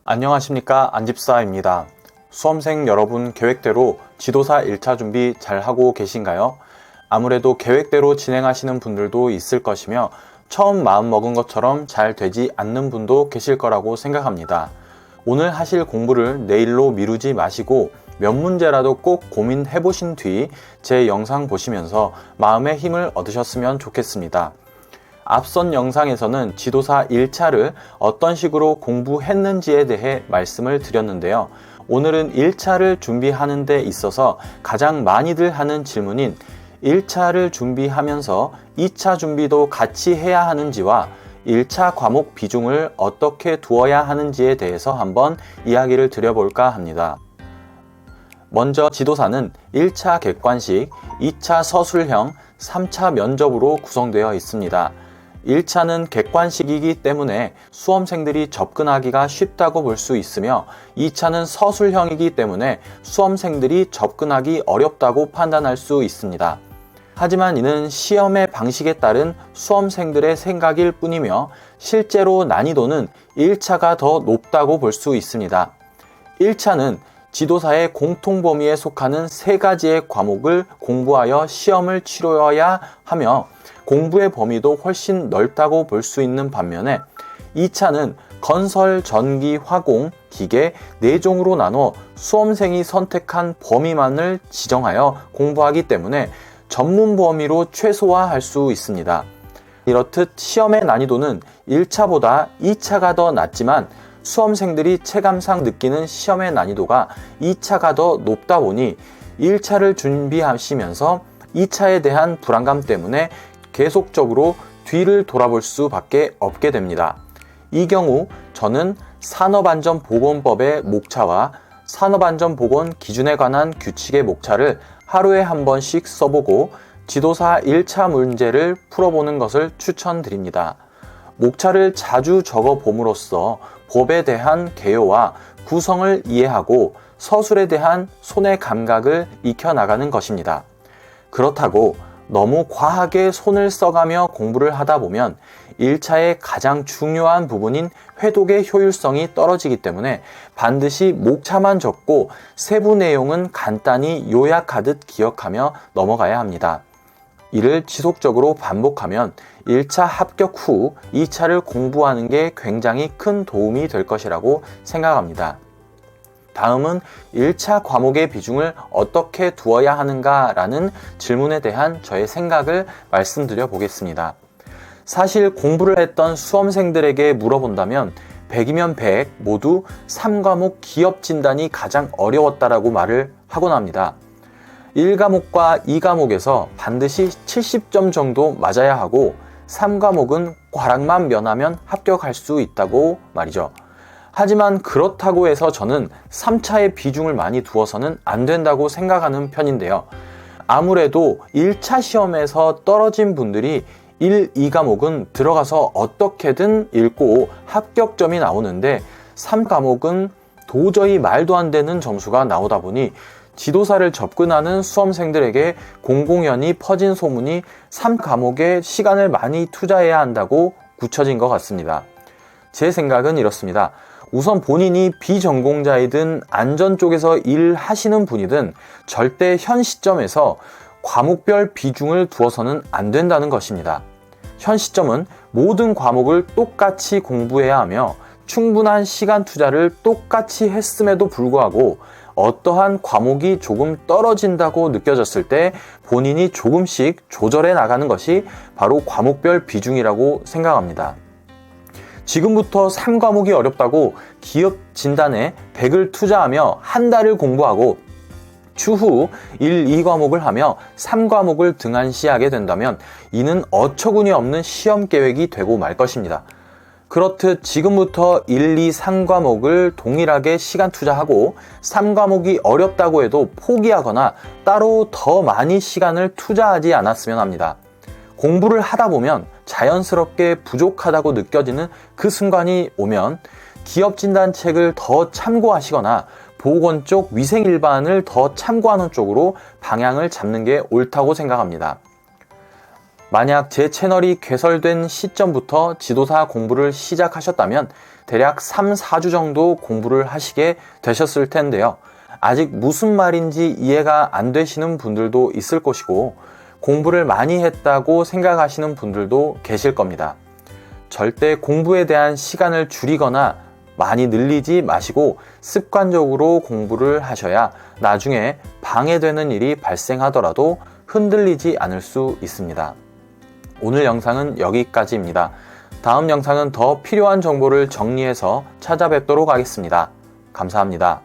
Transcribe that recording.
안녕하십니까, 안집사입니다. 수험생 여러분, 계획대로 지도사 1차 준비 잘 하고 계신가요? 아무래도 계획대로 진행하시는 분들도 있을 것이며 처음 마음먹은 것처럼 잘 되지 않는 분도 계실 거라고 생각합니다. 오늘 하실 공부를 내일로 미루지 마시고 몇 문제라도 꼭 고민해 보신 뒤 제 영상 보시면서 마음의 힘을 얻으셨으면 좋겠습니다. 앞선 영상에서는 지도사 1차를 어떤 식으로 공부했는지에 대해 말씀을 드렸는데요. 오늘은 1차를 준비하는 데 있어서 가장 많이들 하는 질문인 1차를 준비하면서 2차 준비도 같이 해야 하는지와 1차 과목 비중을 어떻게 두어야 하는지에 대해서 한번 이야기를 드려볼까 합니다. 먼저 지도사는 1차 객관식, 2차 서술형, 3차 면접으로 구성되어 있습니다. 1차는 객관식이기 때문에 수험생들이 접근하기가 쉽다고 볼 수 있으며 2차는 서술형이기 때문에 수험생들이 접근하기 어렵다고 판단할 수 있습니다. 하지만 이는 시험의 방식에 따른 수험생들의 생각일 뿐이며 실제로 난이도는 1차가 더 높다고 볼 수 있습니다. 1차는 지도사의 공통 범위에 속하는 3가지의 과목을 공부하여 시험을 치러야 하며 공부의 범위도 훨씬 넓다고 볼 수 있는 반면에 2차는 건설, 전기, 화공, 기계 4종으로 나눠 수험생이 선택한 범위만을 지정하여 공부하기 때문에 전문 범위로 최소화할 수 있습니다. 이렇듯 시험의 난이도는 1차보다 2차가 더 낮지만 수험생들이 체감상 느끼는 시험의 난이도가 2차가 더 높다 보니 1차를 준비하시면서 2차에 대한 불안감 때문에 계속적으로 뒤를 돌아볼 수밖에 없게 됩니다. 이 경우 저는 산업안전보건법의 목차와 산업안전보건 기준에 관한 규칙의 목차를 하루에 한 번씩 써보고 지도사 1차 문제를 풀어보는 것을 추천드립니다. 목차를 자주 적어봄으로써 법에 대한 개요와 구성을 이해하고 서술에 대한 손의 감각을 익혀나가는 것입니다. 그렇다고 너무 과하게 손을 써가며 공부를 하다 보면 1차의 가장 중요한 부분인 회독의 효율성이 떨어지기 때문에 반드시 목차만 적고 세부 내용은 간단히 요약하듯 기억하며 넘어가야 합니다. 이를 지속적으로 반복하면 1차 합격 후 2차를 공부하는 게 굉장히 큰 도움이 될 것이라고 생각합니다. 다음은 1차 과목의 비중을 어떻게 두어야 하는가라는 질문에 대한 저의 생각을 말씀드려 보겠습니다. 사실 공부를 했던 수험생들에게 물어본다면 100이면 100 모두 3과목 기업 진단이 가장 어려웠다라고 말을 하곤 합니다. 1과목과 2과목에서 반드시 70점 정도 맞아야 하고 3과목은 과락만 면하면 합격할 수 있다고 말이죠. 하지만 그렇다고 해서 저는 3차의 비중을 많이 두어서는 안 된다고 생각하는 편인데요. 아무래도 1차 시험에서 떨어진 분들이 1, 2과목은 들어가서 어떻게든 읽고 합격점이 나오는데 3과목은 도저히 말도 안 되는 점수가 나오다 보니 지도사를 접근하는 수험생들에게 공공연히 퍼진 소문이 3과목에 시간을 많이 투자해야 한다고 굳혀진 것 같습니다. 제 생각은 이렇습니다. 우선 본인이 비전공자이든 안전 쪽에서 일하시는 분이든 절대 현 시점에서 과목별 비중을 두어서는 안 된다는 것입니다. 현 시점은 모든 과목을 똑같이 공부해야 하며 충분한 시간 투자를 똑같이 했음에도 불구하고 어떠한 과목이 조금 떨어진다고 느껴졌을 때 본인이 조금씩 조절해 나가는 것이 바로 과목별 비중이라고 생각합니다. 지금부터 3과목이 어렵다고 기업 진단에 100을 투자하며 한 달을 공부하고 추후 1, 2과목을 하며 3과목을 등한시하게 된다면 이는 어처구니 없는 시험 계획이 되고 말 것입니다. 그렇듯 지금부터 1, 2, 3과목을 동일하게 시간 투자하고 3과목이 어렵다고 해도 포기하거나 따로 더 많이 시간을 투자하지 않았으면 합니다. 공부를 하다 보면 자연스럽게 부족하다고 느껴지는 그 순간이 오면 기업진단책을 더 참고하시거나 보건 쪽 위생일반을 더 참고하는 쪽으로 방향을 잡는 게 옳다고 생각합니다. 만약 제 채널이 개설된 시점부터 지도사 공부를 시작하셨다면 대략 3, 4주 정도 공부를 하시게 되셨을 텐데요. 아직 무슨 말인지 이해가 안 되시는 분들도 있을 것이고 공부를 많이 했다고 생각하시는 분들도 계실 겁니다. 절대 공부에 대한 시간을 줄이거나 많이 늘리지 마시고 습관적으로 공부를 하셔야 나중에 방해되는 일이 발생하더라도 흔들리지 않을 수 있습니다. 오늘 영상은 여기까지입니다. 다음 영상은 더 필요한 정보를 정리해서 찾아뵙도록 하겠습니다. 감사합니다.